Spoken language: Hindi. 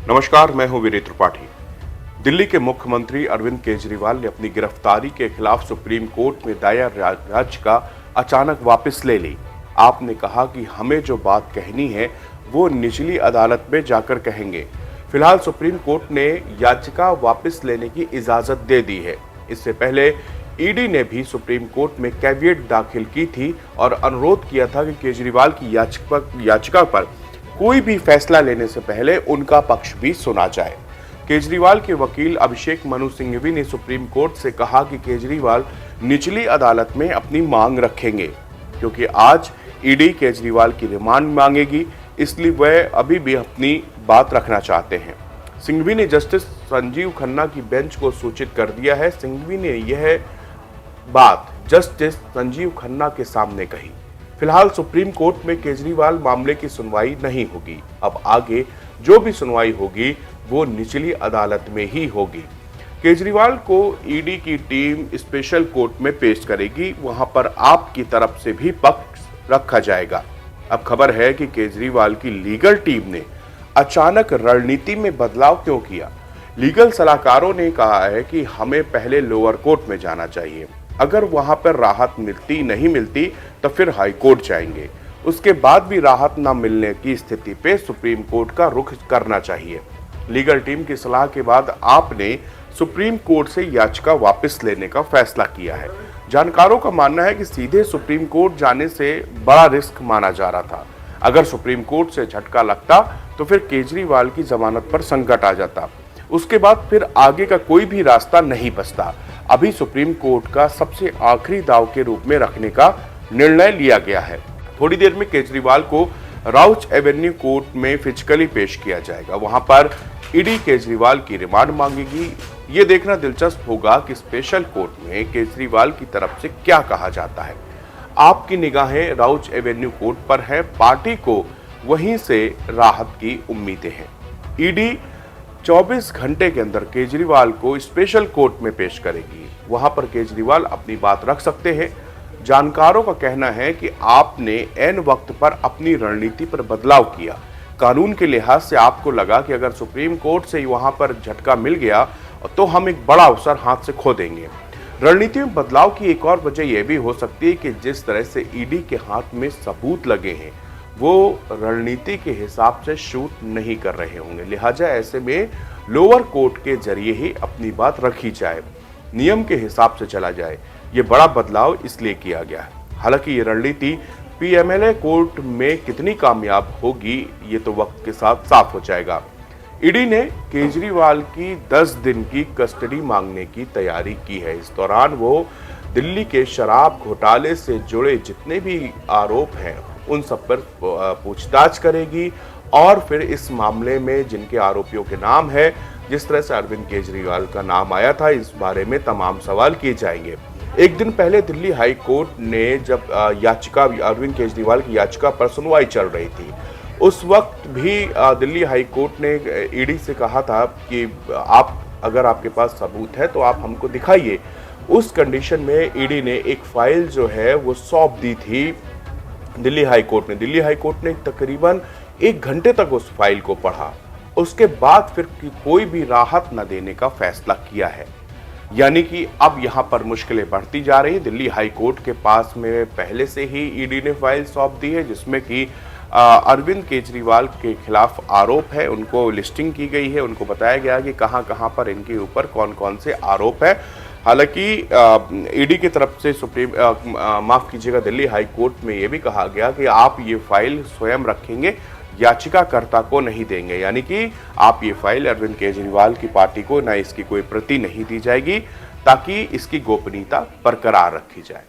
नमस्कार, मैं हूं वीरेंद्र त्रिपाठी। दिल्ली के मुख्यमंत्री अरविंद केजरीवाल ने अपनी गिरफ्तारी के खिलाफ सुप्रीम कोर्ट में दायर याचिका अचानक वापस ले ली। आपने कहा कि हमें जो बात कहनी है वो निचली अदालत में जाकर कहेंगे। फिलहाल सुप्रीम कोर्ट ने याचिका वापस लेने की इजाजत दे दी है। इससे पहले ईडी ने भी सुप्रीम कोर्ट में कैविएट दाखिल की थी और अनुरोध किया था कि केजरीवाल की याचिका पर कोई भी फैसला लेने से पहले उनका पक्ष भी सुना जाए। केजरीवाल के वकील अभिषेक मनु सिंघवी ने सुप्रीम कोर्ट से कहा कि केजरीवाल निचली अदालत में अपनी मांग रखेंगे, क्योंकि आज ईडी केजरीवाल की रिमांड मांगेगी, इसलिए वह अभी भी अपनी बात रखना चाहते हैं। सिंघवी ने जस्टिस संजीव खन्ना की बेंच को सूचित कर दिया है। सिंघवी ने यह बात जस्टिस संजीव खन्ना के सामने कही। फिलहाल सुप्रीम कोर्ट में केजरीवाल मामले की सुनवाई नहीं होगी। अब आगे जो भी सुनवाई होगी वो निचली अदालत में ही होगी। केजरीवाल को ईडी की टीम स्पेशल कोर्ट में पेश करेगी, वहां पर आपकी तरफ से भी पक्ष रखा जाएगा। अब खबर है कि केजरीवाल की लीगल टीम ने अचानक रणनीति में बदलाव क्यों किया। लीगल सलाहकारों ने कहा है कि हमें पहले लोअर कोर्ट में जाना चाहिए, अगर वहां पर राहत नहीं मिलती तो फिर हाई कोर्ट जाएंगे, उसके बाद भी राहत न मिलने की स्थिति पे सुप्रीम कोर्ट का रुख करना चाहिए। लीगल टीम की सलाह के बाद आपने सुप्रीम कोर्ट से याचिका वापस लेने का फैसला किया है। जानकारों का मानना है कि सीधे सुप्रीम कोर्ट जाने से बड़ा रिस्क माना जा रहा था। अगर सुप्रीम कोर्ट से झटका लगता तो फिर केजरीवाल की जमानत पर संकट आ जाता, उसके बाद फिर आगे का कोई भी रास्ता नहीं बचता। अभी सुप्रीम कोर्ट का सबसे आखिरी दाव के रूप में रखने का निर्णय लिया गया है। थोड़ी देर में केजरीवाल को राउच एवेन्यू कोर्ट में फिजिकली पेश किया जाएगा। वहां पर ईडी केजरीवाल की रिमांड मांगेगी। ये देखना दिलचस्प होगा कि स्पेशल कोर्ट में केजरीवाल की तरफ से क्या कहा जाता है। आपकी निगाहें राउच एवेन्यू कोर्ट पर है। पार्टी को वहीं से राहत की उम्मीदें हैं। ईडी 24 घंटे के अंदर केजरीवाल को स्पेशल कोर्ट में पेश करेगी। वहां पर केजरीवाल अपनी बात रख सकते हैं। जानकारों का कहना है कि आपने ऐन वक्त पर अपनी रणनीति पर बदलाव किया। कानून के लिहाज से आपको लगा कि अगर सुप्रीम कोर्ट से वहां पर झटका मिल गया तो हम एक बड़ा अवसर हाथ से खो देंगे। रणनीति में बदलाव की एक और वजह यह भी हो सकती है कि जिस तरह से ईडी के हाथ में सबूत लगे हैं वो रणनीति के हिसाब से शूट नहीं कर रहे होंगे, लिहाजा ऐसे में लोअर कोर्ट के जरिए ही अपनी बात रखी जाए, नियम के हिसाब से चला जाए। ये बड़ा बदलाव इसलिए किया गया है। हालांकि ये रणनीति पीएमएलए कोर्ट में कितनी कामयाब होगी ये तो वक्त के साथ साफ हो जाएगा। ईडी ने केजरीवाल की 10 दिन की कस्टडी मांगने की तैयारी की है। इस दौरान वो दिल्ली के शराब घोटाले से जुड़े जितने भी आरोप हैं उन सब पर पूछताछ करेगी और फिर इस मामले में जिनके आरोपियों के नाम है, जिस तरह से अरविंद केजरीवाल का नाम आया था, इस बारे में तमाम सवाल किए जाएंगे। एक दिन पहले दिल्ली हाई कोर्ट ने जब अरविंद केजरीवाल की याचिका पर सुनवाई चल रही थी, उस वक्त भी दिल्ली हाई कोर्ट ने ईडी से कहा था कि अगर आपके पास सबूत है तो आप हमको दिखाइए। उस कंडीशन में ईडी ने एक फाइल जो है वो सौंप दी थी दिल्ली हाई कोर्ट ने। दिल्ली हाई कोर्ट ने तकरीबन 1 घंटे तक उस फाइल को पढ़ा। उसके बाद फिर कोई भी राहत न देने का फैसला किया है। यानी कि अब यहां पर मुश्किलें बढ़ती जा रही हैं। दिल्ली हाई कोर्ट के पास में पहले से ही ईडी ने फाइल सौंप दी है, जिसमें कि अरविंद केजरीवाल के खिलाफ आरोप है, उनको लिस्टिंग की गई है, उनको बताया गया कि कहां कहां पर इनके ऊपर कौन कौन से आरोप है। हालांकि ईडी की तरफ से दिल्ली हाई कोर्ट में यह भी कहा गया कि आप ये फाइल स्वयं रखेंगे, याचिकाकर्ता को नहीं देंगे। यानी कि आप ये फाइल अरविंद केजरीवाल की पार्टी को न इसकी कोई प्रति नहीं दी जाएगी, ताकि इसकी गोपनीयता बरकरार रखी जाए।